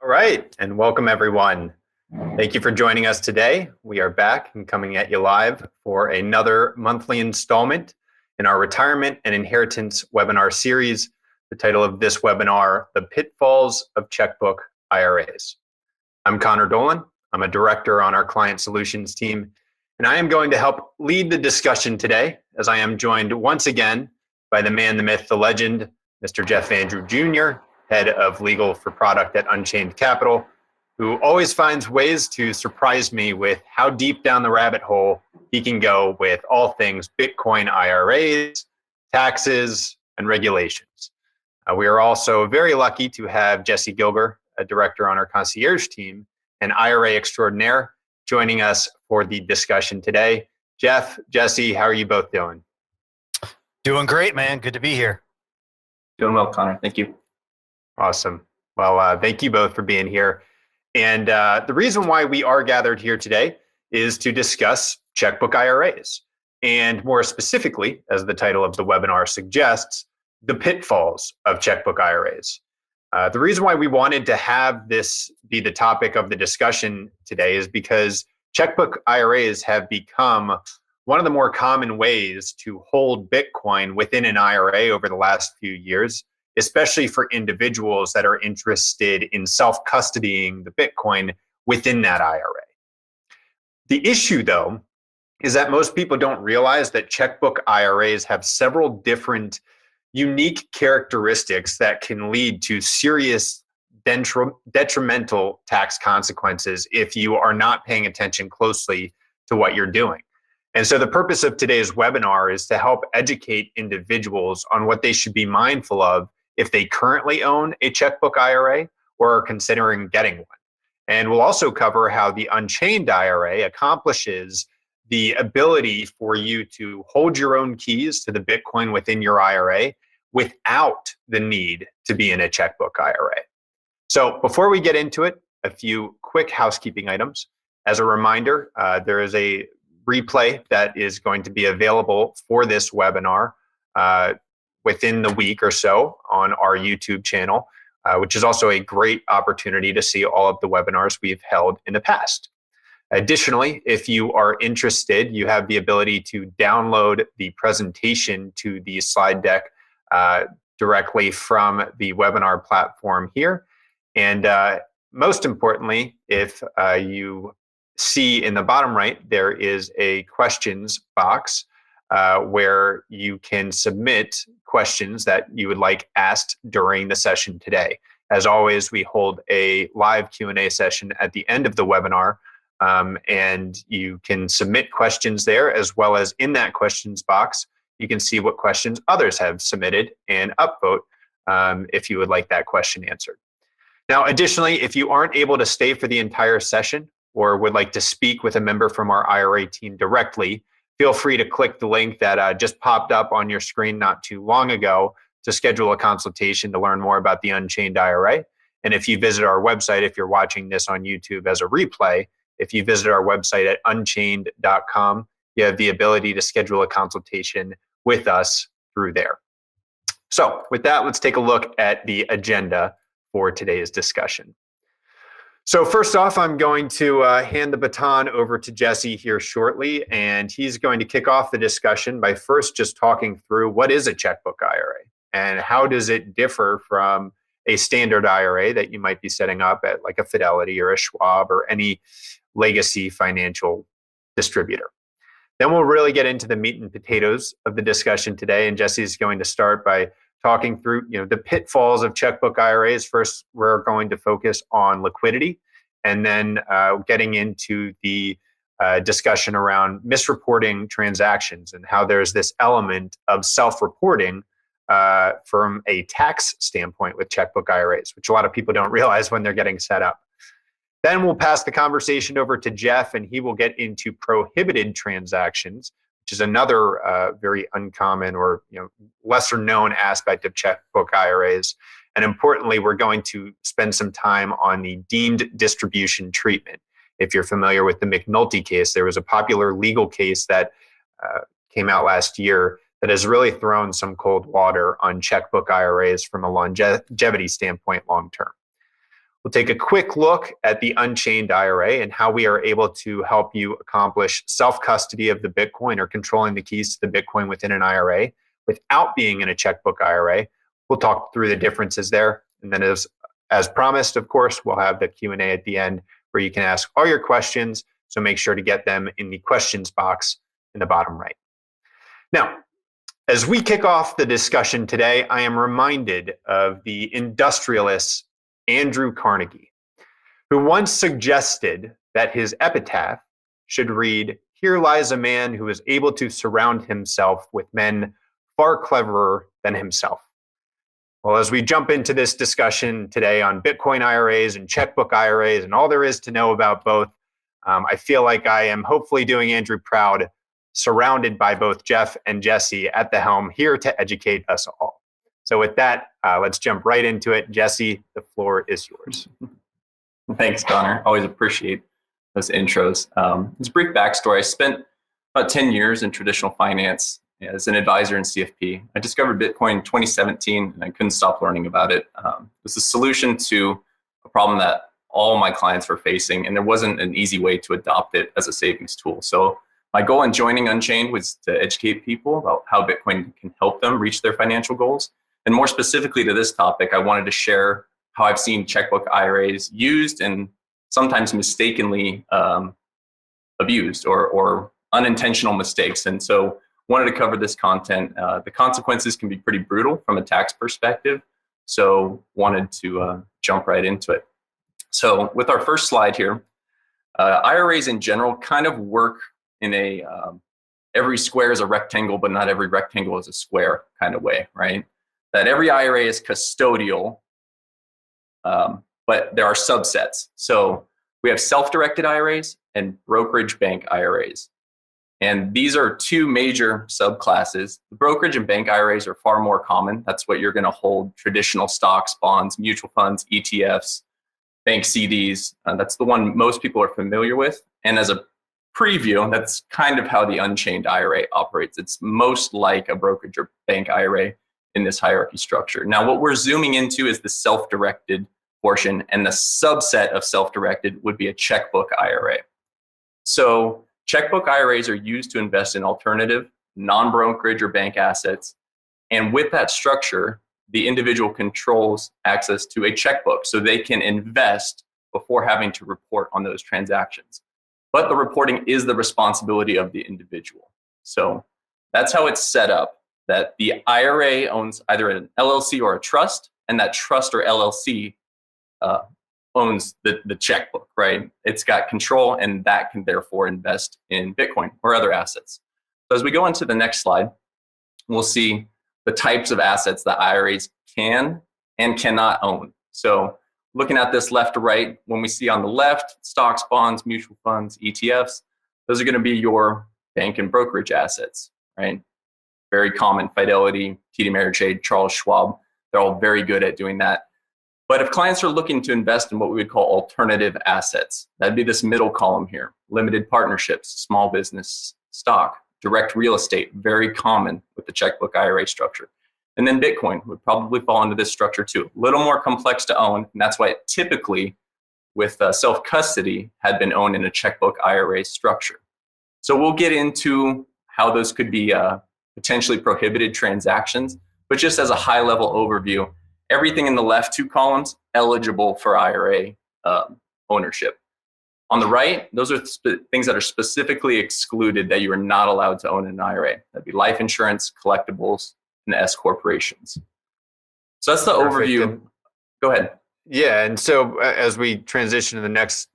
All right, and welcome everyone. Thank you for joining us today. We are back and coming at you live for another monthly installment in our Retirement and Inheritance webinar series. The title of this webinar, The Pitfalls of Checkbook IRAs. I'm Connor Dolan. I'm a director on our Client Solutions team, and I am going to help lead the discussion today as I am joined once again by the man, the myth, the legend, Mr. Jeff Andrew Jr., head of legal for product at Unchained Capital, who always finds ways to surprise me with how deep down the rabbit hole he can go with all things Bitcoin IRAs, taxes, and regulations. We are also very lucky to have Jessy Gilger, a director on our concierge team, and IRA extraordinaire, joining us for the discussion today. Jeff, Jessy, how are you both doing? Doing great, man. Good to be here. Doing well, Connor. Thank you. Awesome. Well, thank you both for being here. And the reason why we are gathered here today is to discuss checkbook IRAs. And more specifically, as the title of the webinar suggests, the pitfalls of checkbook IRAs. The reason why we wanted to have this be the topic of the discussion today is because checkbook IRAs have become one of the more common ways to hold Bitcoin within an IRA over the last few years, especially for individuals that are interested in self-custodying the Bitcoin within that IRA. The issue, though, is that most people don't realize that checkbook IRAs have several different unique characteristics that can lead to serious detrimental tax consequences if you are not paying attention closely to what you're doing. And so the purpose of today's webinar is to help educate individuals on what they should be mindful of if they currently own a checkbook IRA or are considering getting one. And we'll also cover how the Unchained IRA accomplishes the ability for you to hold your own keys to the Bitcoin within your IRA without the need to be in a checkbook IRA. So before we get into it, a few quick housekeeping items. As a reminder, there is a replay that is going to be available for this webinar within the week or so on our YouTube channel, which is also a great opportunity to see all of the webinars we've held in the past. Additionally, if you are interested, you have the ability to download the presentation to the slide deck directly from the webinar platform here. And most importantly, if you see in the bottom right, there is a questions box where you can submit questions that you would like asked during the session today. As always, we hold a live Q&A session at the end of the webinar, and you can submit questions there, as well as in that questions box, you can see what questions others have submitted and upvote if you would like that question answered. Now, additionally, if you aren't able to stay for the entire session or would like to speak with a member from our IRA team directly, feel free to click the link that just popped up on your screen not too long ago to schedule a consultation to learn more about the Unchained IRA. And if you visit our website, if you're watching this on YouTube as a replay, if you visit our website at unchained.com, you have the ability to schedule a consultation with us through there. So with that, let's take a look at the agenda for today's discussion. So first off, I'm going to hand the baton over to Jessy here shortly, and he's going to kick off the discussion by first just talking through what is a checkbook IRA and how does it differ from a standard IRA that you might be setting up at like a Fidelity or a Schwab or any legacy financial distributor. Then we'll really get into the meat and potatoes of the discussion today, and Jessy's going to start by talking through the pitfalls of checkbook IRAs. First, we're going to focus on liquidity, and then getting into the discussion around misreporting transactions and how there's this element of self-reporting from a tax standpoint with checkbook IRAs, which a lot of people don't realize when they're getting set up. Then we'll pass the conversation over to Jeff, and he will get into prohibited transactions, which is another very uncommon or lesser known aspect of checkbook IRAs. And importantly, we're going to spend some time on the deemed distribution treatment. If you're familiar with the McNulty case, there was a popular legal case that came out last year that has really thrown some cold water on checkbook IRAs from a longevity standpoint long term. We'll take a quick look at the Unchained IRA and how we are able to help you accomplish self-custody of the Bitcoin or controlling the keys to the Bitcoin within an IRA without being in a checkbook IRA. We'll talk through the differences there. And then as promised, of course, we'll have the Q&A at the end where you can ask all your questions. So make sure to get them in the questions box in the bottom right. Now, as we kick off the discussion today, I am reminded of the industrialist Andrew Carnegie, who once suggested that his epitaph should read, "Here lies a man who is able to surround himself with men far cleverer than himself." Well, as we jump into this discussion today on Bitcoin IRAs and checkbook IRAs and all there is to know about both, I feel like I am hopefully doing Andrew proud, surrounded by both Jeff and Jessy at the helm, here to educate us all. So with that, let's jump right into it. Jessy, the floor is yours. Thanks, Connor. Always appreciate those intros. As a brief backstory, I spent about 10 years in traditional finance as an advisor in CFP. I discovered Bitcoin in 2017, and I couldn't stop learning about it. It was a solution to a problem that all my clients were facing, and there wasn't an easy way to adopt it as a savings tool. So my goal in joining Unchained was to educate people about how Bitcoin can help them reach their financial goals. And more specifically to this topic, I wanted to share how I've seen checkbook IRAs used and sometimes mistakenly abused or unintentional mistakes. And so wanted to cover this content. The consequences can be pretty brutal from a tax perspective. So wanted to jump right into it. So with our first slide here, IRAs in general kind of work in a every square is a rectangle, but not every rectangle is a square kind of way, right? That every IRA is custodial, but there are subsets. So we have self-directed IRAs and brokerage bank IRAs. And these are two major subclasses. The brokerage and bank IRAs are far more common. That's what you're going to hold: traditional stocks, bonds, mutual funds, ETFs, bank CDs. That's the one most people are familiar with. And as a preview, that's kind of how the Unchained IRA operates. It's most like a brokerage or bank IRA in this hierarchy structure. Now, what we're zooming into is the self-directed portion, and the subset of self-directed would be a checkbook IRA. So checkbook IRAs are used to invest in alternative, non-brokerage or bank assets. And with that structure, the individual controls access to a checkbook so they can invest before having to report on those transactions. But the reporting is the responsibility of the individual. So that's how it's set up, that the IRA owns either an LLC or a trust, and that trust or LLC owns the checkbook, right? It's got control, and that can therefore invest in Bitcoin or other assets. So as we go into the next slide, we'll see the types of assets that IRAs can and cannot own. So looking at this left to right, when we see on the left, stocks, bonds, mutual funds, ETFs, those are going to be your bank and brokerage assets, right? Very common: Fidelity, TD Ameritrade, Charles Schwab. They're all very good at doing that. But if clients are looking to invest in what we would call alternative assets, that'd be this middle column here: limited partnerships, small business stock, direct real estate, very common with the checkbook IRA structure. And then Bitcoin would probably fall into this structure too. A little more complex to own, and that's why it typically, with self-custody, had been owned in a checkbook IRA structure. So we'll get into how those could be potentially prohibited transactions, but just as a high-level overview, everything in the left two columns eligible for IRA ownership. On the right, those are things that are specifically excluded that you are not allowed to own in an IRA. That'd be life insurance, collectibles, and S corporations. So that's the overview. Go ahead. Yeah, and so as we transition to the next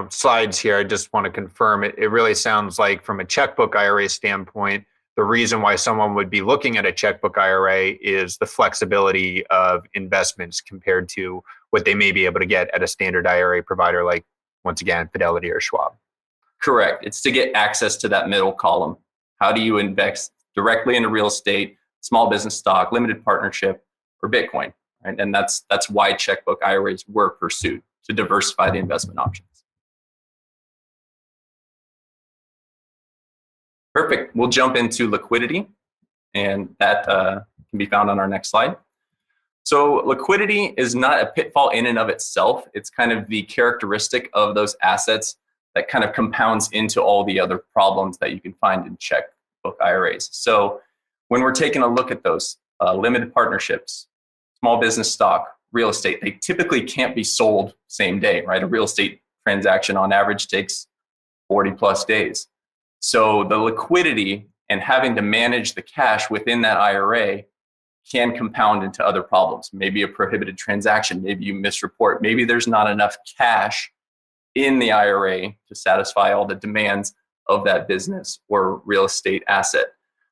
slides here, I just want to confirm it really sounds like from a checkbook IRA standpoint, the reason why someone would be looking at a checkbook IRA is the flexibility of investments compared to what they may be able to get at a standard IRA provider like, once again, Fidelity or Schwab. Correct. It's to get access to that middle column. How do you invest directly into real estate, small business stock, limited partnership, or Bitcoin? Right? And that's why checkbook IRAs were pursued, to diversify the investment options. Perfect. We'll jump into liquidity, and that can be found on our next slide. So liquidity is not a pitfall in and of itself. It's kind of the characteristic of those assets that kind of compounds into all the other problems that you can find in checkbook IRAs. So when we're taking a look at those limited partnerships, small business stock, real estate, they typically can't be sold same day, right? A real estate transaction on average takes 40 plus days. So the liquidity and having to manage the cash within that IRA can compound into other problems. Maybe a prohibited transaction, maybe you misreport, maybe there's not enough cash in the IRA to satisfy all the demands of that business or real estate asset.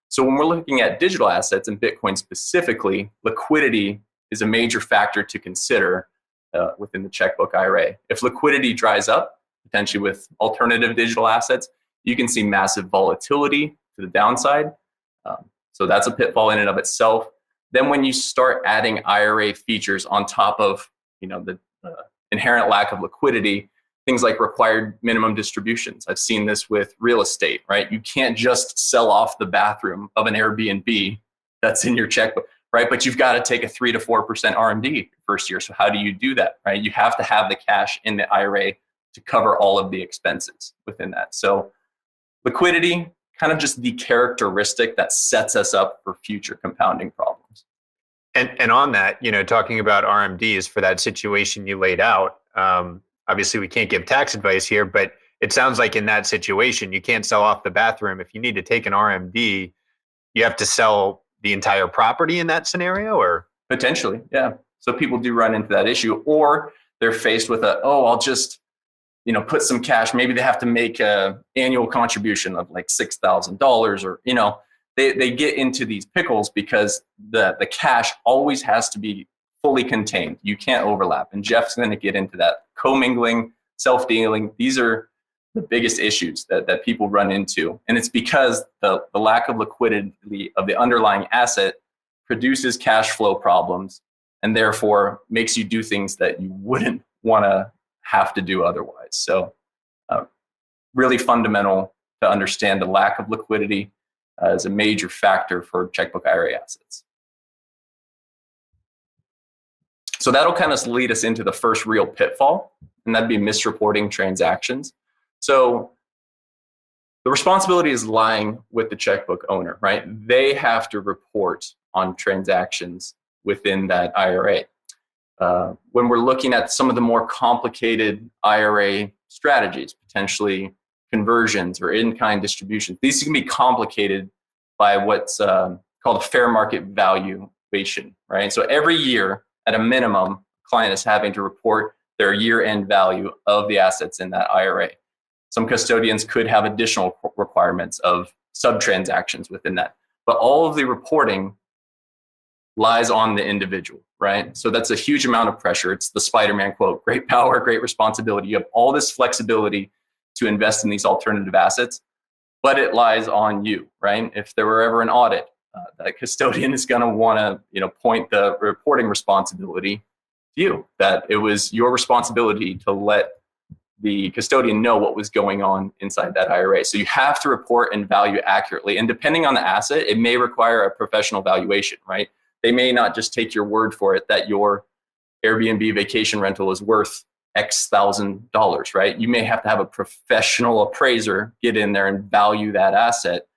So when we're looking at digital assets and Bitcoin specifically, liquidity is a major factor to consider within the checkbook IRA. If liquidity dries up, potentially with alternative digital assets, you can see massive volatility to the downside. So that's a pitfall in and of itself. Then when you start adding IRA features on top of the inherent lack of liquidity, things like required minimum distributions. I've seen this with real estate, right? You can't just sell off the bathroom of an Airbnb that's in your checkbook, right? But you've got to take a 3 to 4% RMD first year. So how do you do that, right? You have to have the cash in the IRA to cover all of the expenses within that. So liquidity, kind of just the characteristic that sets us up for future compounding problems. And on that, talking about RMDs for that situation you laid out, obviously we can't give tax advice here, but it sounds like in that situation, you can't sell off the bathroom. If you need to take an RMD, you have to sell the entire property in that scenario, or? Potentially, yeah. So people do run into that issue, or they're faced with I'll just put some cash. Maybe they have to make an annual contribution of like $6,000 or, they get into these pickles because the cash always has to be fully contained. You can't overlap. And Jeff's going to get into that. Commingling, self-dealing, these are the biggest issues that people run into. And it's because the lack of liquidity of the underlying asset produces cash flow problems and therefore makes you do things that you wouldn't want to have to do otherwise. So really fundamental to understand the lack of liquidity is a major factor for checkbook IRA assets. So that'll kind of lead us into the first real pitfall, and that'd be misreporting transactions. So the responsibility is lying with the checkbook owner, right? They have to report on transactions within that IRA. When we're looking at some of the more complicated IRA strategies, potentially conversions or in-kind distributions, these can be complicated by what's called a fair market valuation, right? So every year, at a minimum, client is having to report their year-end value of the assets in that IRA. Some custodians could have additional requirements of sub-transactions within that, but all of the reporting lies on the individual, right? So that's a huge amount of pressure. It's the Spider-Man quote, great power, great responsibility. You have all this flexibility to invest in these alternative assets, but it lies on you, right? If there were ever an audit, that custodian is going to want to, point the reporting responsibility to you, that it was your responsibility to let the custodian know what was going on inside that IRA. So you have to report and value accurately. And depending on the asset, it may require a professional valuation, right? They may not just take your word for it that your Airbnb vacation rental is worth X $1,000, right? You may have to have a professional appraiser get in there and value that asset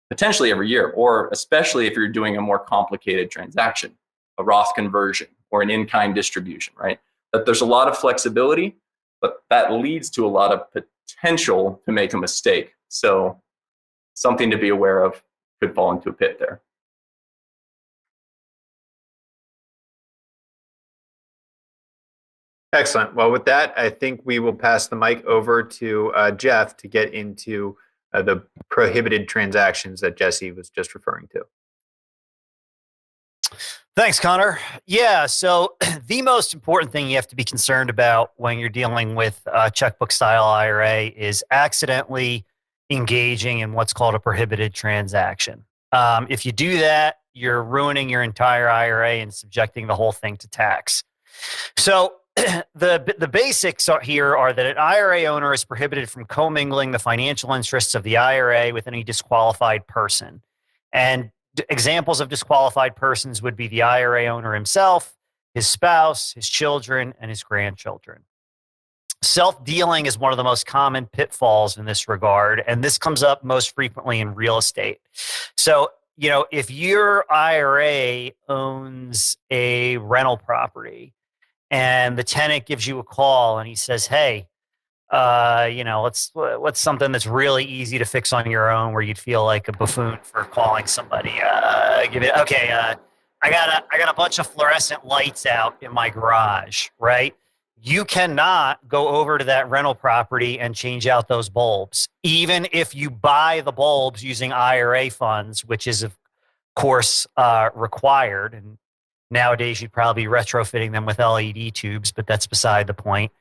potentially every year, or especially if you're doing a more complicated transaction, a Roth conversion or an in-kind distribution, right? That there's a lot of flexibility, but that leads to a lot of potential to make a mistake. So something to be aware of, could fall into a pit there. Excellent. Well, with that, I think we will pass the mic over to Jeff to get into the prohibited transactions that Jessy was just referring to. Thanks, Connor. Yeah, so the most important thing you have to be concerned about when you're dealing with a checkbook style IRA is accidentally engaging in what's called a prohibited transaction. If you do that, you're ruining your entire IRA and subjecting the whole thing to tax. So the basics here are that an IRA owner is prohibited from commingling the financial interests of the IRA with any disqualified person. And examples of disqualified persons would be the IRA owner himself, his spouse, his children, and his grandchildren. Self-dealing is one of the most common pitfalls in this regard, and this comes up most frequently in real estate. So, if your IRA owns a rental property and the tenant gives you a call and he says, hey, what's something that's really easy to fix on your own where you'd feel like a buffoon for calling somebody? I got a bunch of fluorescent lights out in my garage, right? You cannot go over to that rental property and change out those bulbs, even if you buy the bulbs using IRA funds, which is, of course, required. And nowadays, you'd probably be retrofitting them with LED tubes, but that's beside the point.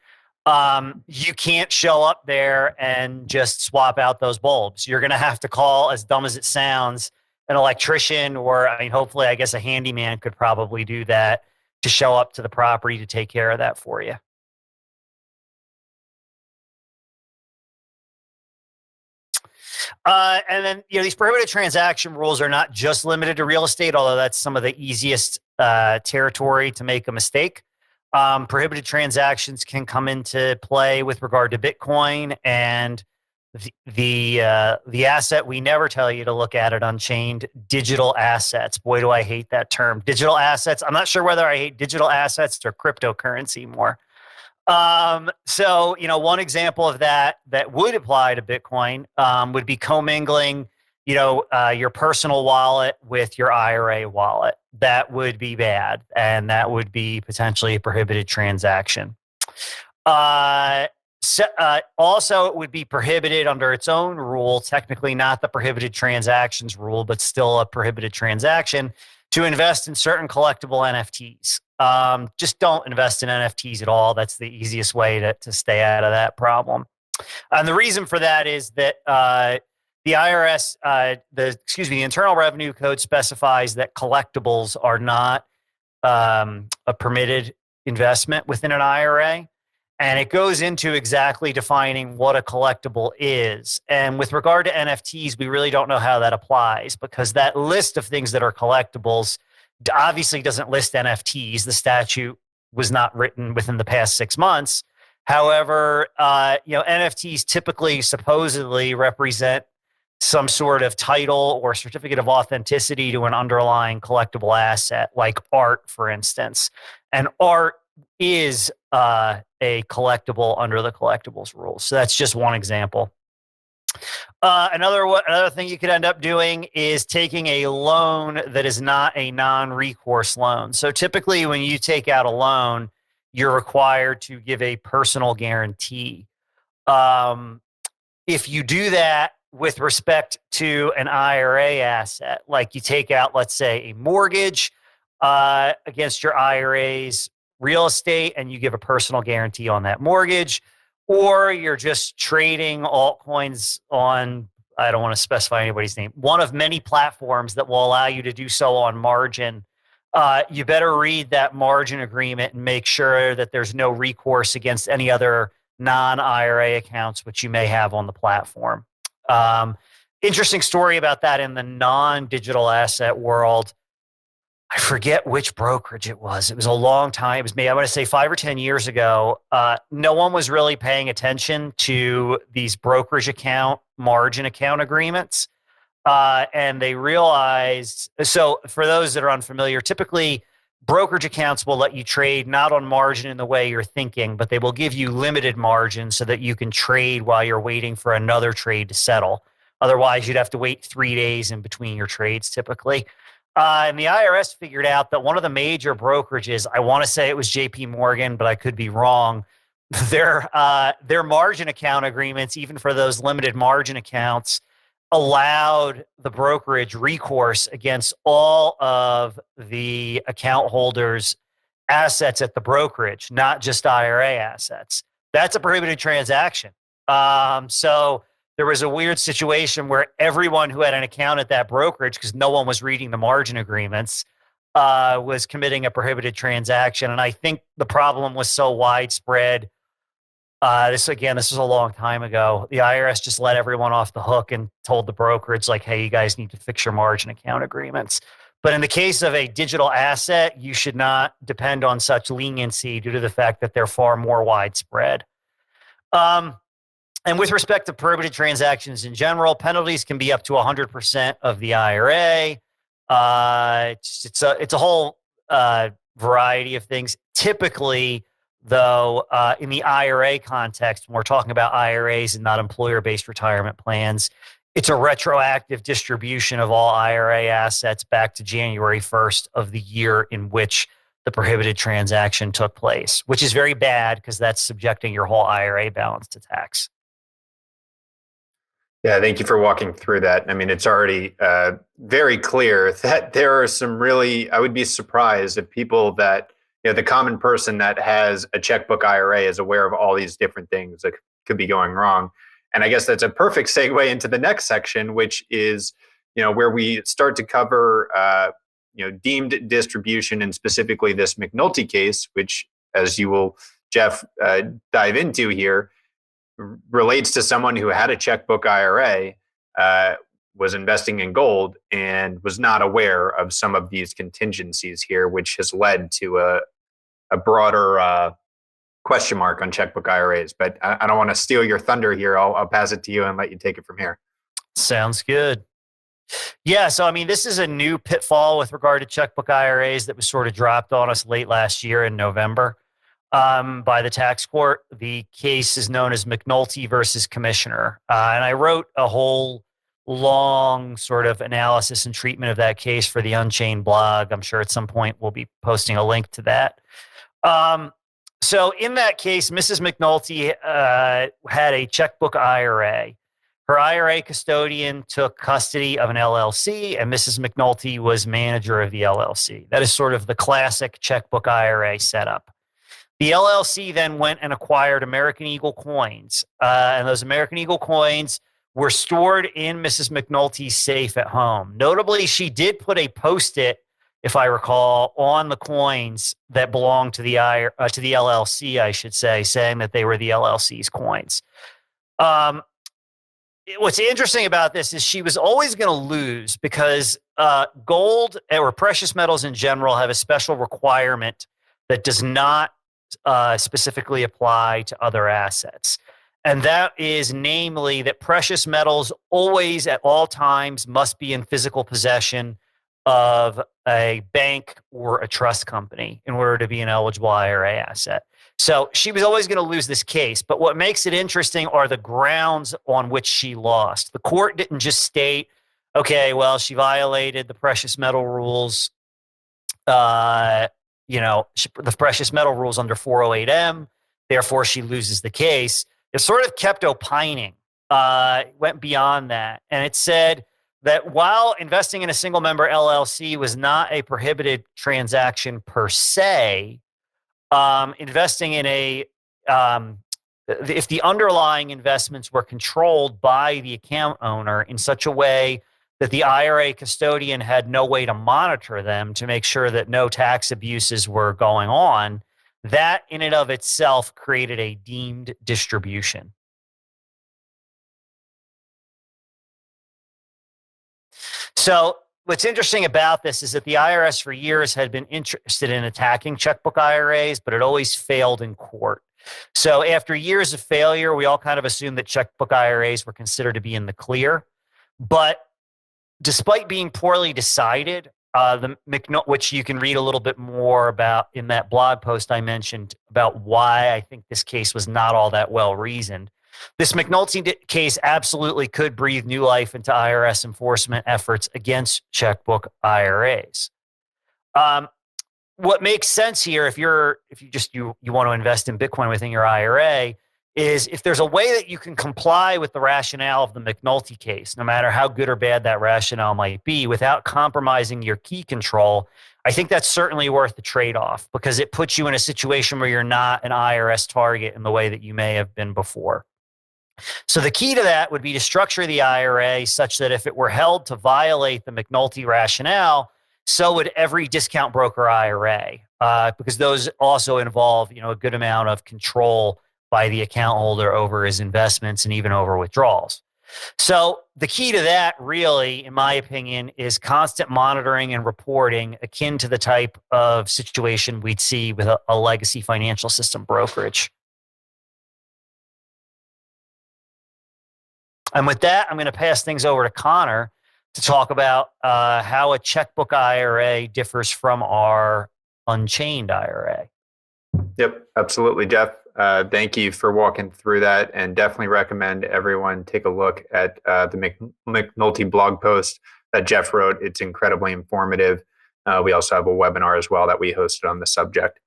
You can't show up there and just swap out those bulbs. You're going to have to call, as dumb as it sounds, an electrician, or hopefully, I guess a handyman could probably do that to show up to the property to take care of that for you. And then, these prohibited transaction rules are not just limited to real estate, although that's some of the easiest territory to make a mistake. Prohibited transactions can come into play with regard to Bitcoin and the asset we never tell you to look at Unchained, digital assets. Boy, do I hate that term, digital assets. I'm not sure whether I hate digital assets or cryptocurrency more. So, one example of that would apply to Bitcoin would be commingling, your personal wallet with your IRA wallet. That would be bad, and that would be potentially a prohibited transaction. Also, it would be prohibited under its own rule, technically not the prohibited transactions rule, but still a prohibited transaction, to invest in certain collectible NFTs. Just don't invest in NFTs at all. That's the easiest way to stay out of that problem. And the reason for that is that the IRS, the Internal Revenue Code specifies that collectibles are not a permitted investment within an IRA. And it goes into exactly defining what a collectible is. And with regard to NFTs, we really don't know how that applies, because that list of things that are collectibles obviously doesn't list NFTs. The statute was not written within the past 6 months. However, NFTs typically supposedly represent some sort of title or certificate of authenticity to an underlying collectible asset, like art, for instance. And art is a collectible under the collectibles rules. So that's just one example. Another thing you could end up doing is taking a loan that is not a non-recourse loan. So typically when you take out a loan, you're required to give a personal guarantee. If you do that with respect to an IRA asset, like you take out, let's say, a mortgage against your IRA's real estate, and you give a personal guarantee on that mortgage, or you're just trading altcoins on, I don't want to specify anybody's name, one of many platforms that will allow you to do so on margin, you better read that margin agreement and make sure that there's no recourse against any other non-IRA accounts which you may have on the platform. Interesting story about that in the non-digital asset world. I forget which brokerage it was. It was a long time. It was maybe, I want to say 5 or 10 years ago. No one was really paying attention to these brokerage account, margin account agreements. And they realized, so for those that are unfamiliar, typically brokerage accounts will let you trade not on margin in the way you're thinking, but they will give you limited margin so that you can trade while you're waiting for another trade to settle. Otherwise, you'd have to wait 3 days in between your trades typically. And the IRS figured out that one of the major brokerages, I want to say it was JP Morgan, but I could be wrong, their margin account agreements, even for those limited margin accounts, allowed the brokerage recourse against all of the account holders' assets at the brokerage, not just IRA assets. That's a prohibited transaction. So there was a weird situation where everyone who had an account at that brokerage, because no one was reading the margin agreements, was committing a prohibited transaction. And I think the problem was so widespread, This was a long time ago. The IRS just let everyone off the hook and told the brokerage, like, hey, you guys need to fix your margin account agreements. But in the case of a digital asset, you should not depend on such leniency due to the fact that they're far more widespread. And with respect to prohibited transactions in general, penalties can be up to 100% of the IRA. It's a whole variety of things. Typically, though, in the IRA context, when we're talking about IRAs and not employer-based retirement plans, it's a retroactive distribution of all IRA assets back to January 1st of the year in which the prohibited transaction took place, which is very bad because that's subjecting your whole IRA balance to tax. Yeah, thank you for walking through that. I mean, it's already very clear that there are some really, I would be surprised if people that, the common person that has a checkbook IRA is aware of all these different things that could be going wrong. And I guess that's a perfect segue into the next section, which is, where we start to cover, deemed distribution and specifically this McNulty case, which, as you will, Jeff, dive into here, relates to someone who had a checkbook IRA, was investing in gold and was not aware of some of these contingencies here, which has led to a broader question mark on checkbook IRAs. But I don't want to steal your thunder here. I'll pass it to you and let you take it from here. Sounds good. Yeah, so I mean, this is a new pitfall with regard to checkbook IRAs that was sort of dropped on us late last year in November. By the tax court. The case is known as McNulty versus Commissioner. And I wrote a whole long sort of analysis and treatment of that case for the Unchained blog. I'm sure at some point we'll be posting a link to that. So in that case, Mrs. McNulty had a checkbook IRA. Her IRA custodian took custody of an LLC, and Mrs. McNulty was manager of the LLC. That is sort of the classic checkbook IRA setup. The LLC then went and acquired American Eagle coins, and those American Eagle coins were stored in Mrs. McNulty's safe at home. Notably, she did put a Post-it, if I recall, on the coins that belonged to the LLC, I should say, saying that they were the LLC's coins. What's interesting about this is she was always going to lose because gold or precious metals in general have a special requirement that does not specifically apply to other assets. And that is namely that precious metals always at all times must be in physical possession of a bank or a trust company in order to be an eligible IRA asset. So she was always going to lose this case. But what makes it interesting are the grounds on which she lost. The court didn't just state, okay, well, she violated the precious metal rules, the precious metal rules under 408M, therefore she loses the case. It sort of kept opining, went beyond that. And it said that while investing in a single member LLC was not a prohibited transaction per se, investing in if the underlying investments were controlled by the account owner in such a way that the IRA custodian had no way to monitor them to make sure that no tax abuses were going on, that in and of itself created a deemed distribution. So what's interesting about this is that the IRS for years had been interested in attacking checkbook IRAs, but it always failed in court. So after years of failure, we all kind of assumed that checkbook IRAs were considered to be in the clear. But despite being poorly decided, which you can read a little bit more about in that blog post I mentioned about why I think this case was not all that well reasoned. This McNulty case absolutely could breathe new life into IRS enforcement efforts against checkbook IRAs. What makes sense here, if you want to invest in Bitcoin within your IRA, is if there's a way that you can comply with the rationale of the McNulty case, no matter how good or bad that rationale might be, without compromising your key control, I think that's certainly worth the trade-off because it puts you in a situation where you're not an IRS target in the way that you may have been before. So the key to that would be to structure the IRA such that if it were held to violate the McNulty rationale, so would every discount broker IRA, because those also involve, a good amount of control by the account holder over his investments and even over withdrawals. So the key to that really, in my opinion, is constant monitoring and reporting, akin to the type of situation we'd see with a legacy financial system brokerage. And with that, I'm going to pass things over to Connor to talk about how a checkbook IRA differs from our Unchained IRA. Yep, absolutely, Jeff. Thank you for walking through that, and definitely recommend everyone take a look at the McNulty blog post that Jeff wrote. It's incredibly informative. We also have a webinar as well that we hosted on the subject.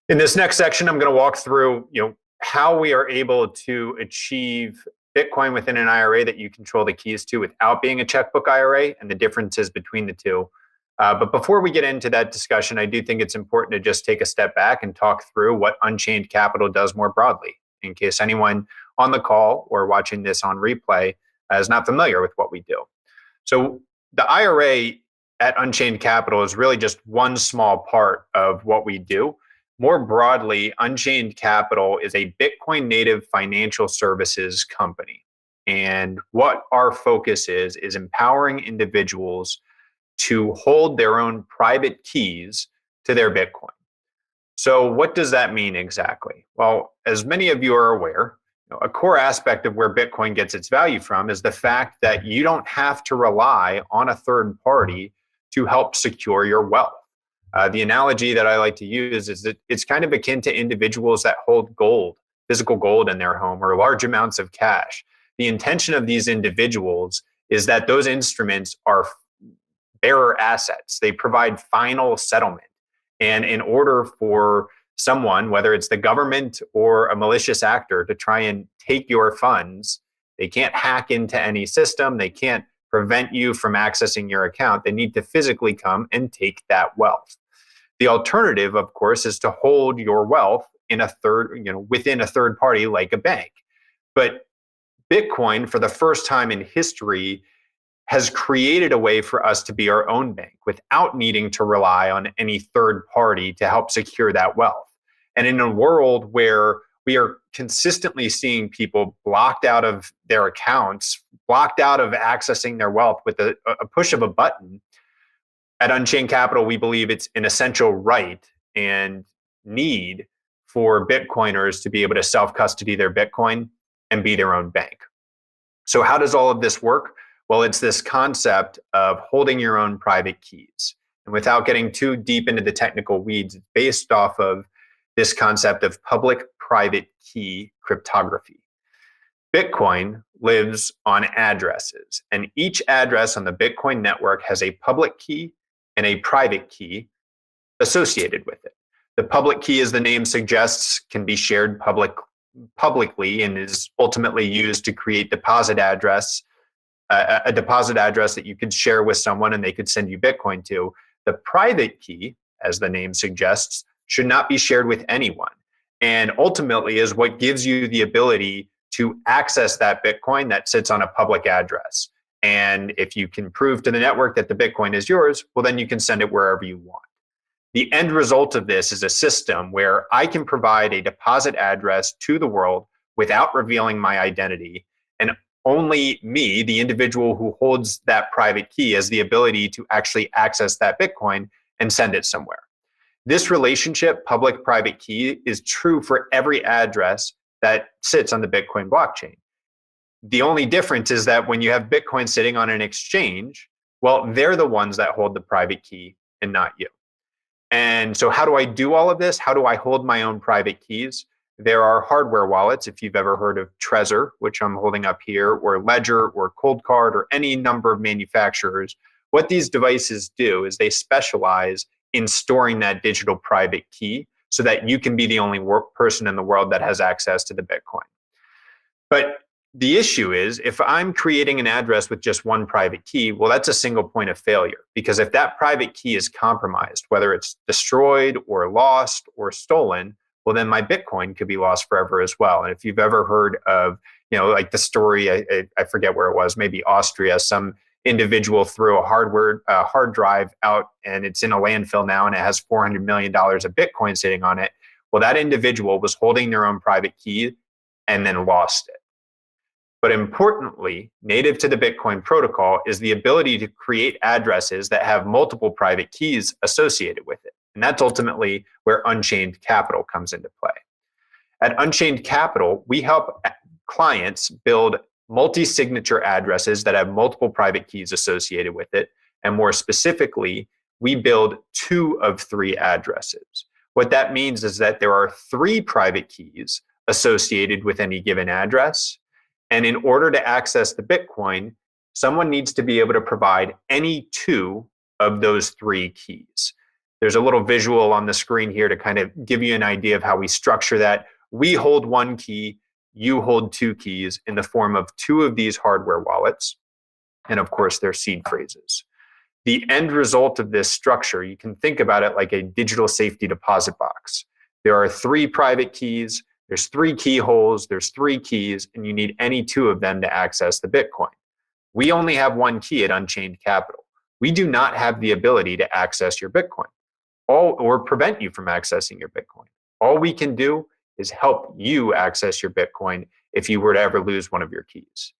In this next section, I'm going to walk through, how we are able to achieve Bitcoin within an IRA that you control the keys to without being a checkbook IRA, and the differences between the two. But before we get into that discussion, I do think it's important to just take a step back and talk through what Unchained Capital does more broadly, in case anyone on the call or watching this on replay is not familiar with what we do. So the IRA at Unchained Capital is really just one small part of what we do. More broadly, Unchained Capital is a Bitcoin native financial services company. And what our focus is empowering individuals to hold their own private keys to their Bitcoin. So what does that mean exactly? Well, as many of you are aware, a core aspect of where Bitcoin gets its value from is the fact that you don't have to rely on a third party to help secure your wealth. The analogy that I like to use is that it's kind of akin to individuals that hold gold, physical gold in their home, or large amounts of cash. The intention of these individuals is that those instruments are bearer assets. They provide final settlement. And in order for someone, whether it's the government or a malicious actor, to try and take your funds, they can't hack into any system. They can't prevent you from accessing your account. They need to physically come and take that wealth. The alternative, of course, is to hold your wealth in within a third party like a bank. But Bitcoin, for the first time in history, has created a way for us to be our own bank without needing to rely on any third party to help secure that wealth. And in a world where we are consistently seeing people blocked out of their accounts, blocked out of accessing their wealth with a push of a button, at Unchained Capital, we believe it's an essential right and need for Bitcoiners to be able to self-custody their Bitcoin and be their own bank. So how does all of this work? Well, it's this concept of holding your own private keys. And without getting too deep into the technical weeds, it's based off of this concept of public-private key cryptography. Bitcoin lives on addresses, and each address on the Bitcoin network has a public key and a private key associated with it. The public key, as the name suggests, can be shared publicly and is ultimately used to create a deposit address that you could share with someone and they could send you Bitcoin to. The private key, as the name suggests, should not be shared with anyone, and ultimately is what gives you the ability to access that Bitcoin that sits on a public address. And if you can prove to the network that the Bitcoin is yours, well, then you can send it wherever you want. The end result of this is a system where I can provide a deposit address to the world without revealing my identity, and only me, the individual who holds that private key, has the ability to actually access that Bitcoin and send it somewhere. This relationship, public-private key, is true for every address that sits on the Bitcoin blockchain. The only difference is that when you have Bitcoin sitting on an exchange, well, they're the ones that hold the private key and not you. And so how do I do all of this? How do I hold my own private keys? There are hardware wallets, if you've ever heard of Trezor, which I'm holding up here, or Ledger, or Coldcard, or any number of manufacturers. What these devices do is they specialize in storing that digital private key so that you can be the only person in the world that has access to the Bitcoin. But the issue is, if I'm creating an address with just one private key, well, that's a single point of failure. Because if that private key is compromised, whether it's destroyed or lost or stolen, well, then my Bitcoin could be lost forever as well. And if you've ever heard of, like the story, I forget where it was, maybe Austria, some individual threw a hard drive out and it's in a landfill now and it has $400 million of Bitcoin sitting on it. Well, that individual was holding their own private key and then lost it. But importantly, native to the Bitcoin protocol is the ability to create addresses that have multiple private keys associated with it. And that's ultimately where Unchained Capital comes into play. At Unchained Capital, we help clients build multi-signature addresses that have multiple private keys associated with it. And more specifically, we build 2 of 3 addresses. What that means is that there are 3 private keys associated with any given address. And in order to access the Bitcoin, someone needs to be able to provide any 2 of those 3 keys. There's a little visual on the screen here to kind of give you an idea of how we structure that. We hold 1 key, you hold 2 keys in the form of 2 of these hardware wallets. And of course, their seed phrases. The end result of this structure, you can think about it like a digital safety deposit box. There are 3 private keys, there's 3 keyholes, there's 3 keys, and you need any 2 of them to access the Bitcoin. We only have 1 key at Unchained Capital. We do not have the ability to access your Bitcoin or prevent you from accessing your Bitcoin. All we can do is help you access your Bitcoin if you were to ever lose one of your keys.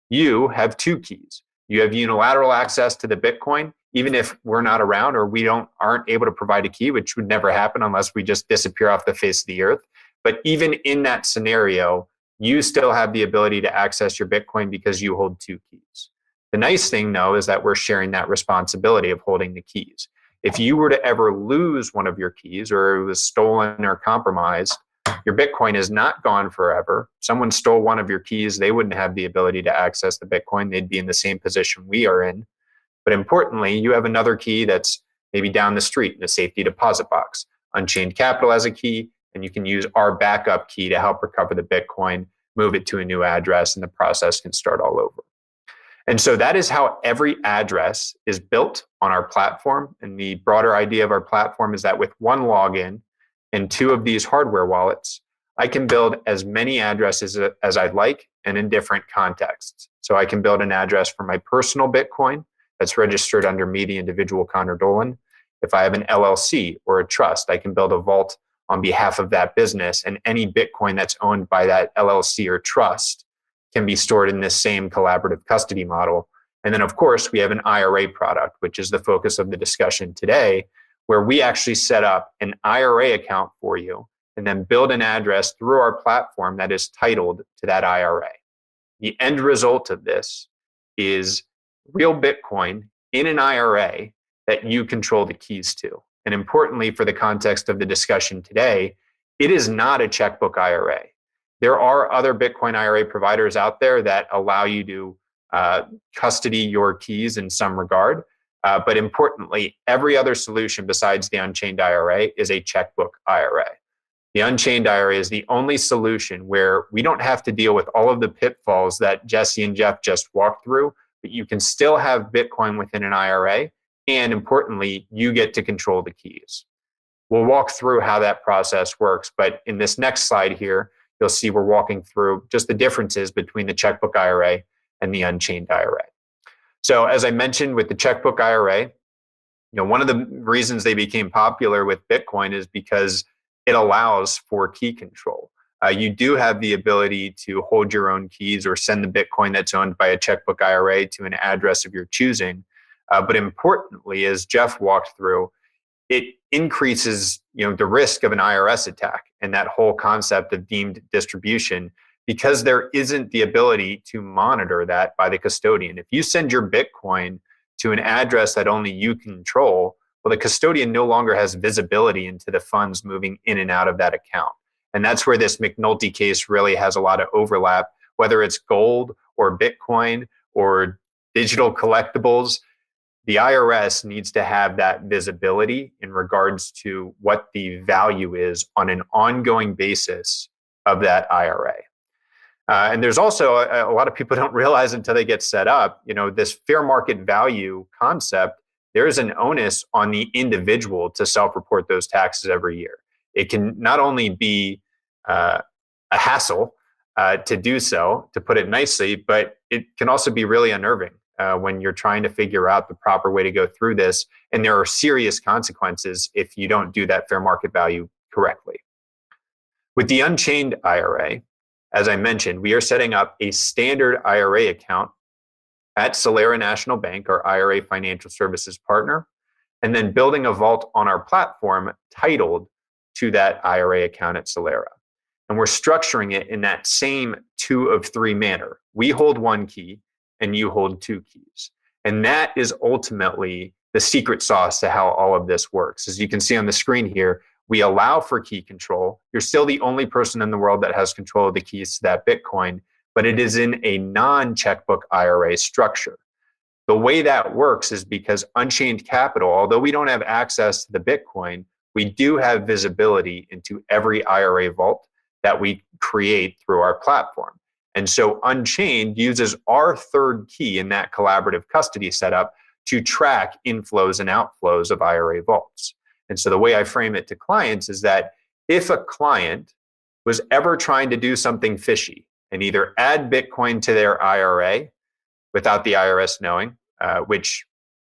You have 2 keys. You have unilateral access to the Bitcoin, even if we're not around or we aren't able to provide a key, which would never happen unless we just disappear off the face of the earth. But even in that scenario, you still have the ability to access your Bitcoin because you hold 2 keys. The nice thing, though, is that we're sharing that responsibility of holding the keys. If you were to ever lose one of your keys or it was stolen or compromised, your Bitcoin is not gone forever. Someone stole one of your keys, they wouldn't have the ability to access the Bitcoin. They'd be in the same position we are in. But importantly, you have another key that's maybe down the street in a safety deposit box. Unchained Capital has a key, and you can use our backup key to help recover the Bitcoin, move it to a new address, and the process can start all over. And so that is how every address is built on our platform. And the broader idea of our platform is that with 1 login and 2 of these hardware wallets, I can build as many addresses as I'd like and in different contexts. So I can build an address for my personal Bitcoin that's registered under me, the individual Connor Dolan. If I have an LLC or a trust, I can build a vault on behalf of that business, and any Bitcoin that's owned by that LLC or trust can be stored in this same collaborative custody model. And then, of course, we have an IRA product, which is the focus of the discussion today, where we actually set up an IRA account for you and then build an address through our platform that is titled to that IRA. The end result of this is real Bitcoin in an IRA that you control the keys to. And importantly, for the context of the discussion today, it is not a checkbook IRA. There are other Bitcoin IRA providers out there that allow you to custody your keys in some regard. But importantly, every other solution besides the Unchained IRA is a checkbook IRA. The Unchained IRA is the only solution where we don't have to deal with all of the pitfalls that Jessy and Jeff just walked through, but you can still have Bitcoin within an IRA. And importantly, you get to control the keys. We'll walk through how that process works. But in this next slide here, you'll see we're walking through just the differences between the checkbook IRA and the Unchained IRA. So as I mentioned with the checkbook IRA, one of the reasons they became popular with Bitcoin is because it allows for key control. You do have the ability to hold your own keys or send the Bitcoin that's owned by a checkbook IRA to an address of your choosing. But importantly, as Jeff walked through, it increases the risk of an IRS attack and that whole concept of deemed distribution, because there isn't the ability to monitor that by the custodian. If you send your Bitcoin to an address that only you control, well, the custodian no longer has visibility into the funds moving in and out of that account. And that's where this McNulty case really has a lot of overlap, whether it's gold or Bitcoin or digital collectibles. The IRS needs to have that visibility in regards to what the value is on an ongoing basis of that IRA. And there's also a lot of people don't realize until they get set up, this fair market value concept, there is an onus on the individual to self-report those taxes every year. It can not only be a hassle to do so, to put it nicely, but it can also be really unnerving when you're trying to figure out the proper way to go through this. And there are serious consequences if you don't do that fair market value correctly. With the Unchained IRA, as I mentioned, we are setting up a standard IRA account at Solera National Bank, our IRA financial services partner, and then building a vault on our platform titled to that IRA account at Solera. And we're structuring it in that same 2 of 3 manner. We hold 1 key and you hold 2 keys. And that is ultimately the secret sauce to how all of this works. As you can see on the screen here, we allow for key control. You're still the only person in the world that has control of the keys to that Bitcoin, but it is in a non-checkbook IRA structure. The way that works is because Unchained Capital, although we don't have access to the Bitcoin, we do have visibility into every IRA vault that we create through our platform. And so Unchained uses our third key in that collaborative custody setup to track inflows and outflows of IRA vaults. And so the way I frame it to clients is that if a client was ever trying to do something fishy and either add Bitcoin to their IRA without the IRS knowing, which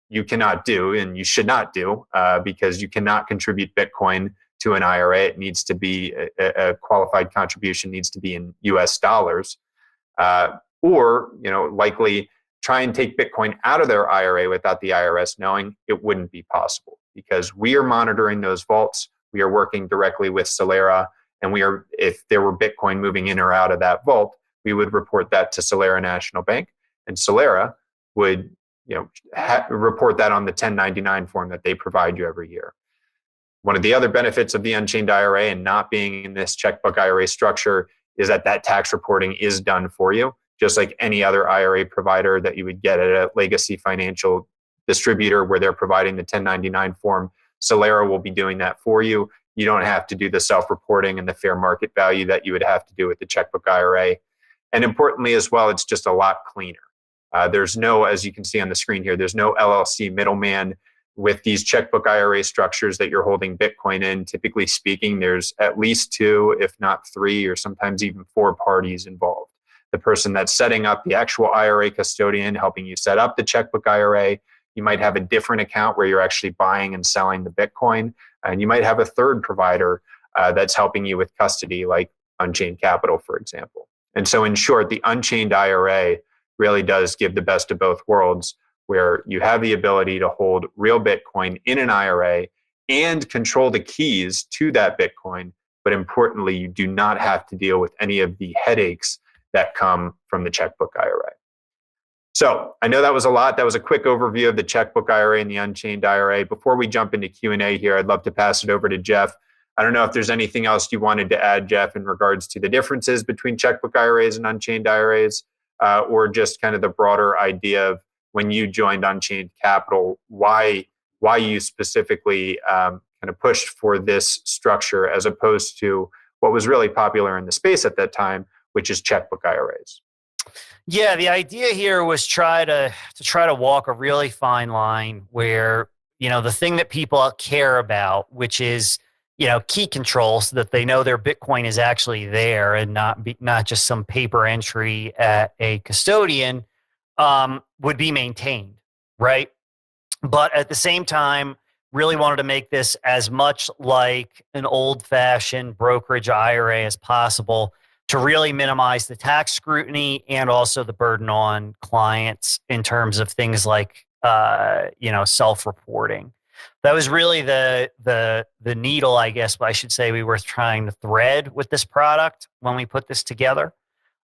you cannot do and you should not do because you cannot contribute Bitcoin to an IRA. It needs to be a qualified contribution, needs to be in US dollars, or likely try and take Bitcoin out of their IRA without the IRS knowing, it wouldn't be possible because we are monitoring those vaults. We are working directly with Solera, and if there were Bitcoin moving in or out of that vault, we would report that to Solera National Bank, and Solera would report that on the 1099 form that they provide you every year. One of the other benefits of the Unchained IRA and not being in this checkbook IRA structure is that tax reporting is done for you, just like any other IRA provider that you would get at a legacy financial distributor where they're providing the 1099 form. Solera will be doing that for you. You don't have to do the self-reporting and the fair market value that you would have to do with the checkbook IRA. And importantly as well, it's just a lot cleaner. There's no, as you can see on the screen here, there's no LLC middleman with these checkbook IRA structures that you're holding Bitcoin in. Typically speaking, there's at least 2, if not 3, or sometimes even 4 parties involved. The person that's setting up the actual IRA custodian, helping you set up the checkbook IRA. You might have a different account where you're actually buying and selling the Bitcoin. And you might have a third provider that's helping you with custody, like Unchained Capital, for example. And so in short, the Unchained IRA really does give the best of both worlds, where you have the ability to hold real Bitcoin in an IRA and control the keys to that Bitcoin. But importantly, you do not have to deal with any of the headaches that come from the checkbook IRA. So I know that was a lot. That was a quick overview of the checkbook IRA and the Unchained IRA. Before we jump into Q&A here, I'd love to pass it over to Jeff. I don't know if there's anything else you wanted to add, Jeff, in regards to the differences between checkbook IRAs and Unchained IRAs, or just kind of the broader idea of when you joined Unchained Capital, why you specifically kind of pushed for this structure as opposed to what was really popular in the space at that time, which is checkbook IRAs. Yeah, the idea here was try to walk a really fine line where, the thing that people care about, which is, key control, so that they know their Bitcoin is actually there and not just some paper entry at a custodian, would be maintained, right? But at the same time, really wanted to make this as much like an old-fashioned brokerage IRA as possible, to really minimize the tax scrutiny and also the burden on clients in terms of things like, self-reporting. That was really the needle, I guess I should say, we were trying to thread with this product when we put this together.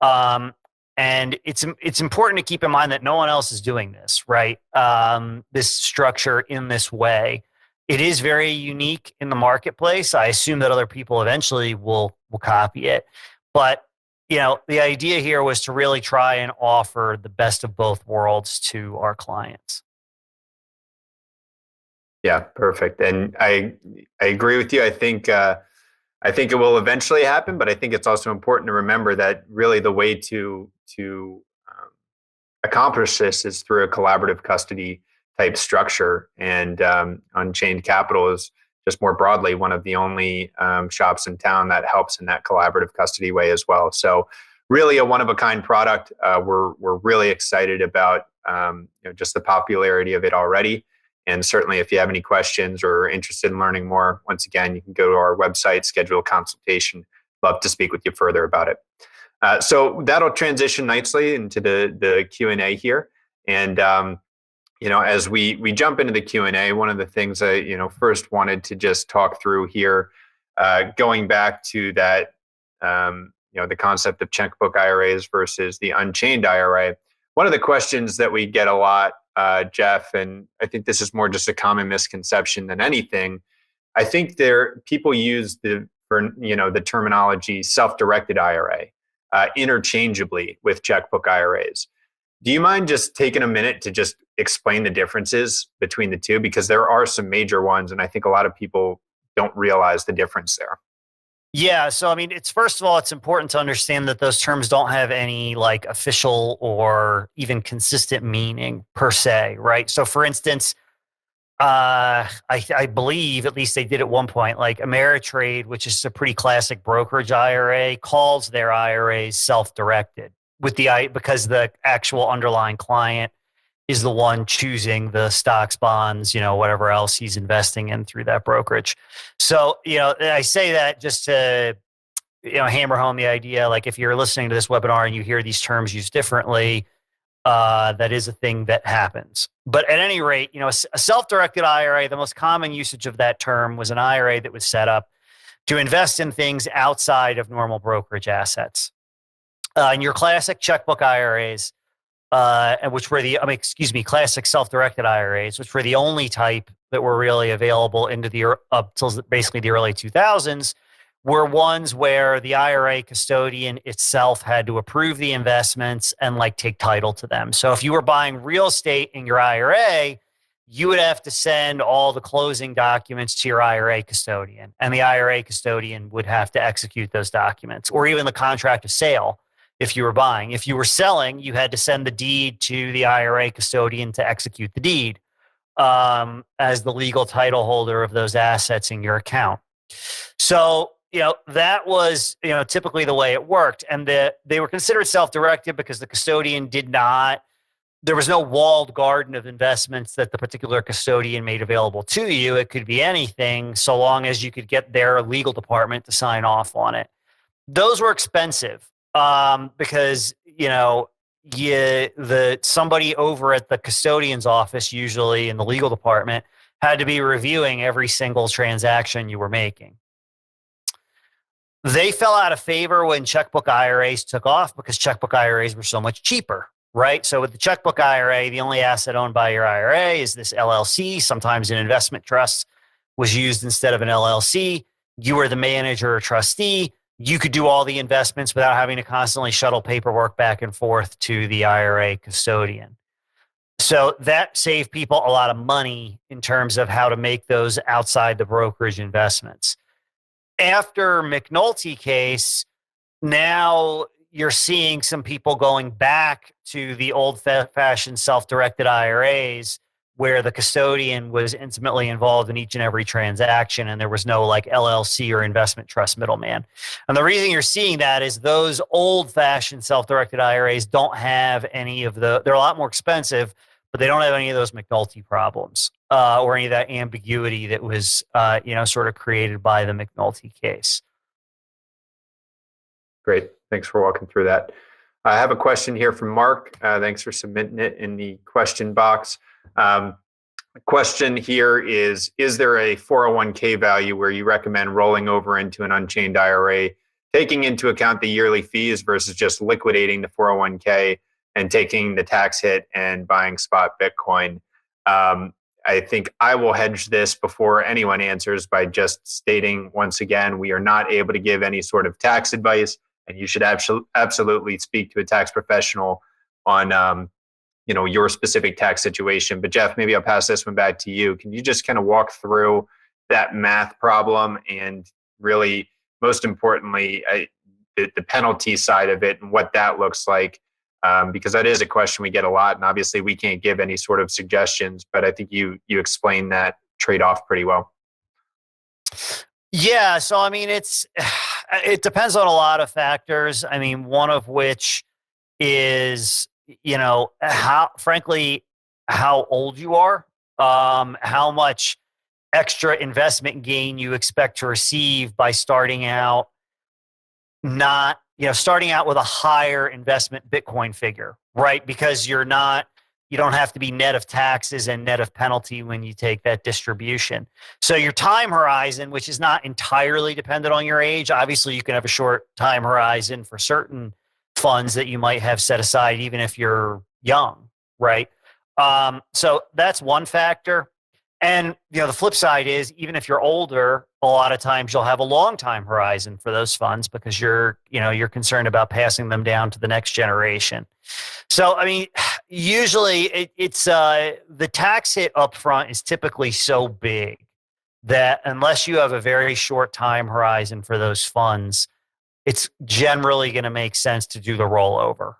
And it's important to keep in mind that no one else is doing this, right? This structure in this way. It is very unique in the marketplace. I assume that other people eventually will copy it. But, the idea here was to really try and offer the best of both worlds to our clients. Yeah, perfect. And I agree with you. I think it will eventually happen, but I think it's also important to remember that really the way to accomplish this is through a collaborative custody type structure. And Unchained Capital is just more broadly one of the only shops in town that helps in that collaborative custody way as well. So really a one-of-a-kind product. We're really excited about just the popularity of it already. And certainly if you have any questions or are interested in learning more, once again, you can go to our website, schedule a consultation, love to speak with you further about it. So that'll transition nicely into the Q&A here. And, as we jump into the Q&A, one of the things I, first wanted to just talk through here, going back to that, the concept of checkbook IRAs versus the Unchained IRA. One of the questions that we get a lot, Jeff, and I think this is more just a common misconception than anything. I think people use the terminology self-directed IRA interchangeably with checkbook IRAs. Do you mind just taking a minute to just explain the differences between the two? Because there are some major ones, and I think a lot of people don't realize the difference there. Yeah. So, first of all, it's important to understand that those terms don't have any like official or even consistent meaning per se, right? So, for instance, I believe, at least they did at one point, like Ameritrade, which is a pretty classic brokerage IRA, calls their IRAs self-directed because the actual underlying client is the one choosing the stocks, bonds, whatever else he's investing in through that brokerage. So, I say that just to, hammer home the idea, like if you're listening to this webinar and you hear these terms used differently, that is a thing that happens. But at any rate, a self-directed IRA, the most common usage of that term was an IRA that was set up to invest in things outside of normal brokerage assets. In your classic checkbook IRAs, classic self-directed IRAs, which were the only type that were really available up till basically the early 2000s, were ones where the IRA custodian itself had to approve the investments and take title to them. So if you were buying real estate in your IRA, you would have to send all the closing documents to your IRA custodian, and the IRA custodian would have to execute those documents, or even the contract of sale. If you were buying, if you were selling, you had to send the deed to the IRA custodian to execute the deed as the legal title holder of those assets in your account. So, that was, typically the way it worked. And they were considered self-directed because the custodian there was no walled garden of investments that the particular custodian made available to you. It could be anything so long as you could get their legal department to sign off on it. Those were expensive. Because somebody over at the custodian's office, usually in the legal department, had to be reviewing every single transaction you were making. They fell out of favor when checkbook IRAs took off because checkbook IRAs were so much cheaper, right? So with the checkbook IRA, the only asset owned by your IRA is this LLC. Sometimes an investment trust was used instead of an LLC. You were the manager or trustee. You could do all the investments without having to constantly shuttle paperwork back and forth to the IRA custodian. So that saved people a lot of money in terms of how to make those outside the brokerage investments. After McNulty case, now you're seeing some people going back to the old-fashioned self-directed IRAs where the custodian was intimately involved in each and every transaction, and there was no LLC or investment trust middleman. And the reason you're seeing that is those old-fashioned self-directed IRAs don't have any of they're a lot more expensive, but they don't have any of those McNulty problems or any of that ambiguity that was, sort of created by the McNulty case. Great. Thanks for walking through that. I have a question here from Mark. Thanks for submitting it in the question box. The question here is there a 401k value where you recommend rolling over into an Unchained IRA, taking into account the yearly fees versus just liquidating the 401k and taking the tax hit and buying spot Bitcoin? I think I will hedge this before anyone answers by just stating once again, we are not able to give any sort of tax advice, and you should absolutely speak to a tax professional on your specific tax situation. But Jeff, maybe I'll pass this one back to you. Can you just kind of walk through that math problem and really, most importantly, the penalty side of it and what that looks like? Because that is a question we get a lot, and obviously we can't give any sort of suggestions, but I think you explained that trade-off pretty well. Yeah, so it depends on a lot of factors. One of which is how old you are, how much extra investment gain you expect to receive by starting out not, starting out with a higher investment Bitcoin figure, right? Because you don't have to be net of taxes and net of penalty when you take that distribution. So your time horizon, which is not entirely dependent on your age, obviously you can have a short time horizon for certain funds that you might have set aside, even if you're young, right? So that's one factor. And the flip side is, even if you're older, a lot of times you'll have a long time horizon for those funds because you're concerned about passing them down to the next generation. So, I mean, usually it's the tax hit up front is typically so big that unless you have a very short time horizon for those funds, it's generally going to make sense to do the rollover,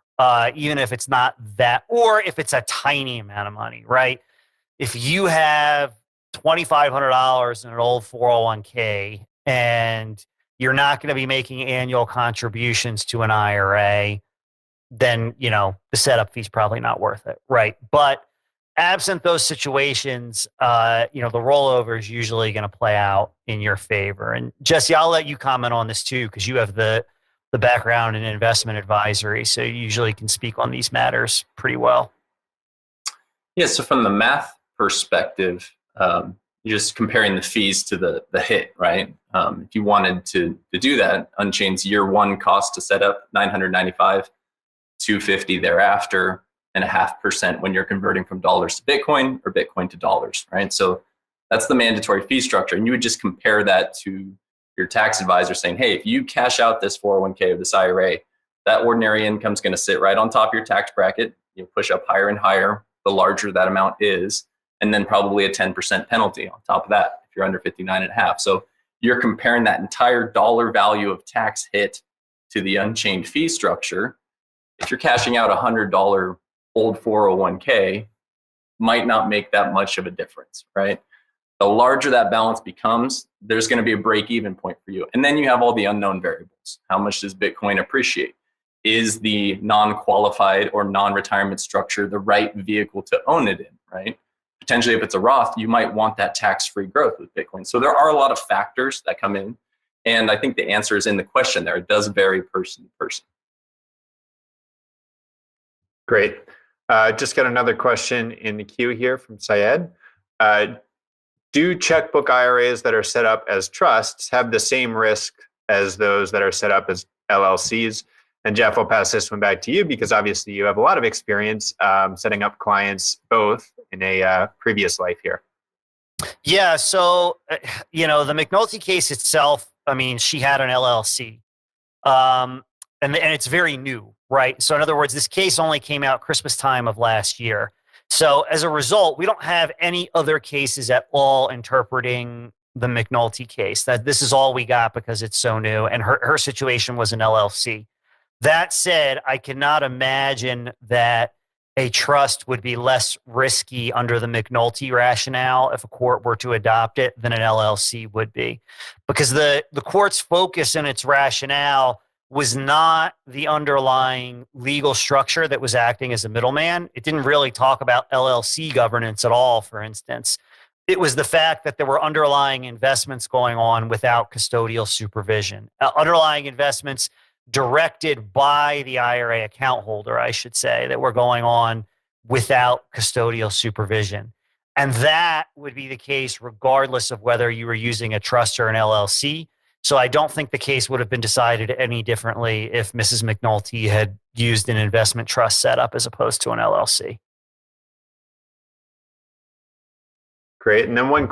even if it's not that, or if it's a tiny amount of money, right? If you have $2,500 in an old 401k and you're not going to be making annual contributions to an IRA, then, the setup fee's probably not worth it, right? But absent those situations, the rollover is usually going to play out in your favor. And Jessy, I'll let you comment on this too, because you have the background in investment advisory, so you usually can speak on these matters pretty well. Yeah, so from the math perspective, you're just comparing the fees to the hit, right? If you wanted to do that, Unchained's year one cost to set up $995, $250 thereafter, and 0.5% when you're converting from dollars to Bitcoin or Bitcoin to dollars, right? So that's the mandatory fee structure. And you would just compare that to your tax advisor saying, hey, if you cash out this 401k or this IRA, that ordinary income is going to sit right on top of your tax bracket. You push up higher and higher, the larger that amount is, and then probably a 10% penalty on top of that if you're under 59.5. So you're comparing that entire dollar value of tax hit to the Unchained fee structure. If you're cashing out $100 old 401k, might not make that much of a difference, right? The larger that balance becomes, there's going to be a break-even point for you. And then you have all the unknown variables. How much does Bitcoin appreciate? Is the non-qualified or non-retirement structure the right vehicle to own it in, right? Potentially, if it's a Roth, you might want that tax-free growth with Bitcoin. So there are a lot of factors that come in. And I think the answer is in the question there. It does vary person to person. Great. Just got another question in the queue here from Syed. Do checkbook IRAs that are set up as trusts have the same risk as those that are set up as LLCs? And Jeff, I'll pass this one back to you because obviously you have a lot of experience setting up clients both in a previous life here. Yeah. So, the McNulty case itself, I mean, she had an LLC and it's very new, right? So in other words, this case only came out Christmas time of last year. So as a result, we don't have any other cases at all interpreting the McNulty case. That this is all we got because it's so new. And her situation was an LLC. That said, I cannot imagine that a trust would be less risky under the McNulty rationale if a court were to adopt it than an LLC would be. Because the court's focus in its rationale was not the underlying legal structure that was acting as a middleman. It didn't really talk about LLC governance at all, for instance. It was the fact that there were underlying investments going on without custodial supervision, underlying investments directed by the IRA account holder, I should say, that were going on without custodial supervision. And that would be the case regardless of whether you were using a trust or an LLC. So I don't think the case would have been decided any differently if Mrs. McNulty had used an investment trust setup as opposed to an LLC. Great. And then one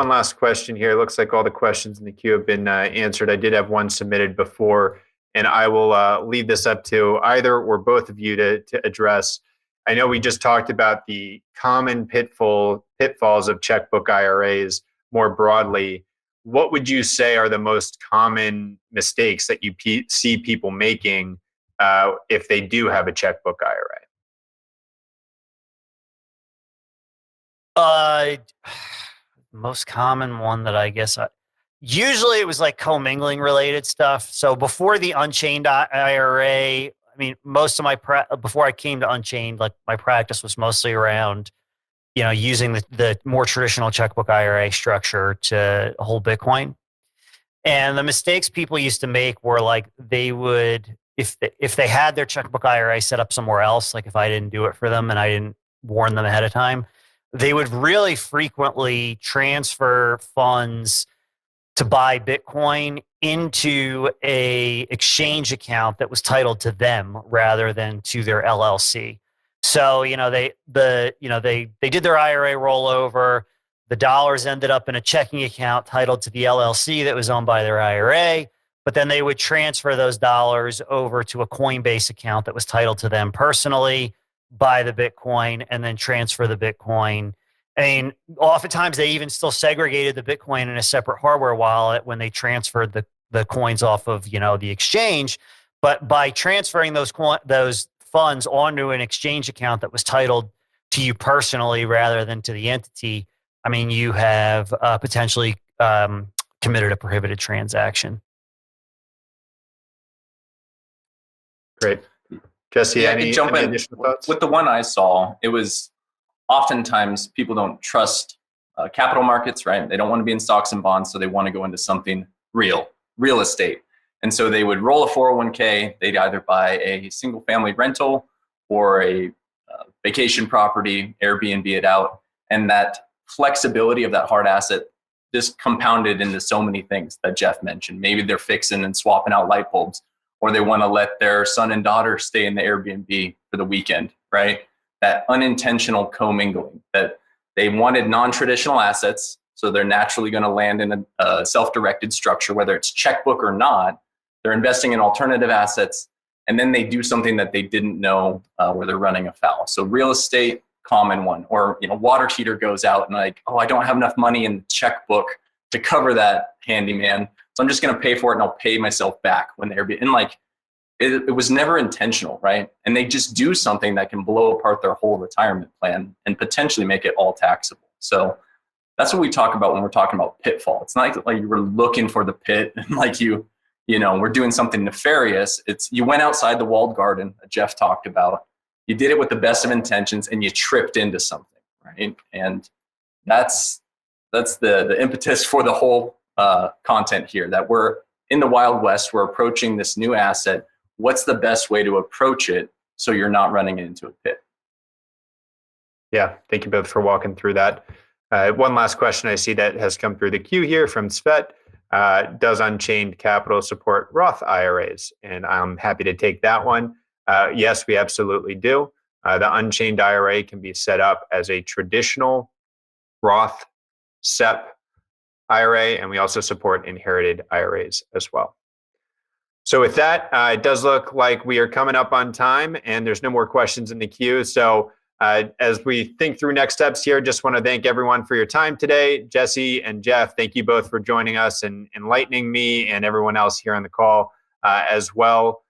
last question here. It looks like all the questions in the queue have been answered. I did have one submitted before, and I will leave this up to either or both of you to address. I know we just talked about the common pitfalls of checkbook IRAs more broadly. What would you say are the most common mistakes that you see people making if they do have a checkbook IRA? Most common one that I guess usually it was like commingling related stuff. So before the Unchained IRA, I mean, most of before I came to Unchained, like my practice was mostly around, using the more traditional checkbook IRA structure to hold Bitcoin. And the mistakes people used to make were like they would, if they had their checkbook IRA set up somewhere else, like if I didn't do it for them and I didn't warn them ahead of time, they would really frequently transfer funds to buy Bitcoin into a exchange account that was titled to them rather than to their LLC. So, they did their IRA rollover. The dollars ended up in a checking account titled to the LLC that was owned by their IRA, but then they would transfer those dollars over to a Coinbase account that was titled to them personally, buy the Bitcoin, and then transfer the Bitcoin. I mean, oftentimes they even still segregated the Bitcoin in a separate hardware wallet when they transferred the coins off of, the exchange. But by transferring those funds onto an exchange account that was titled to you personally rather than to the entity, I mean, you have potentially committed a prohibited transaction. Great. Jessy, any jump in. additional thoughts? With the one I saw, it was oftentimes people don't trust capital markets, right? They don't want to be in stocks and bonds, so they want to go into something real estate. And so they would roll a 401k. They'd either buy a single family rental or a vacation property, Airbnb it out. And that flexibility of that hard asset just compounded into so many things that Jeff mentioned. Maybe they're fixing and swapping out light bulbs, or they want to let their son and daughter stay in the Airbnb for the weekend, right? That unintentional commingling, that they wanted non-traditional assets, so they're naturally going to land in a self-directed structure, whether it's checkbook or not. They're investing in alternative assets, and then they do something that they didn't know where they're running afoul. So real estate, common one, or water heater goes out and like, oh, I don't have enough money in the checkbook to cover that handyman, so I'm just going to pay for it and I'll pay myself back when they're and like. It was never intentional, right? And they just do something that can blow apart their whole retirement plan and potentially make it all taxable. So that's what we talk about when we're talking about pitfall. It's not like you were looking for the pit and like we're doing something nefarious. It's you went outside the walled garden that Jeff talked about. You did it with the best of intentions and you tripped into something, right? And that's the impetus for the whole content here, that we're in the Wild West. We're approaching this new asset. What's the best way to approach it so you're not running into a pit? Yeah, thank you both for walking through that. One last question I see that has come through the queue here from Svet. Does Unchained Capital support Roth IRAs? And I'm happy to take that one. Yes, we absolutely do. The Unchained IRA can be set up as a traditional Roth SEP IRA, and we also support inherited IRAs as well. So with that, it does look like we are coming up on time and there's no more questions in the queue. So as we think through next steps here, just want to thank everyone for your time today. Jessy and Jeff, thank you both for joining us and enlightening me and everyone else here on the call as well.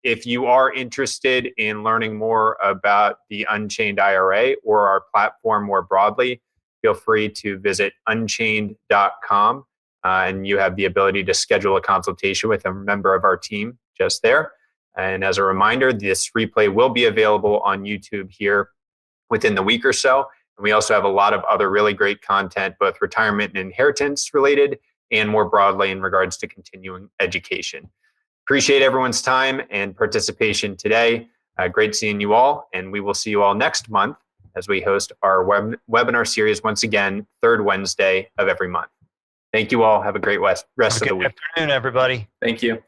If you are interested in learning more about the Unchained IRA or our platform more broadly, feel free to visit unchained.com. And you have the ability to schedule a consultation with a member of our team just there. And as a reminder, this replay will be available on YouTube here within the week or so. And we also have a lot of other really great content, both retirement and inheritance related, and more broadly in regards to continuing education. Appreciate everyone's time and participation today. Great seeing you all. And we will see you all next month as we host our webinar series once again, third Wednesday of every month. Thank you all. Have a great rest of the week. Good afternoon, everybody. Thank you.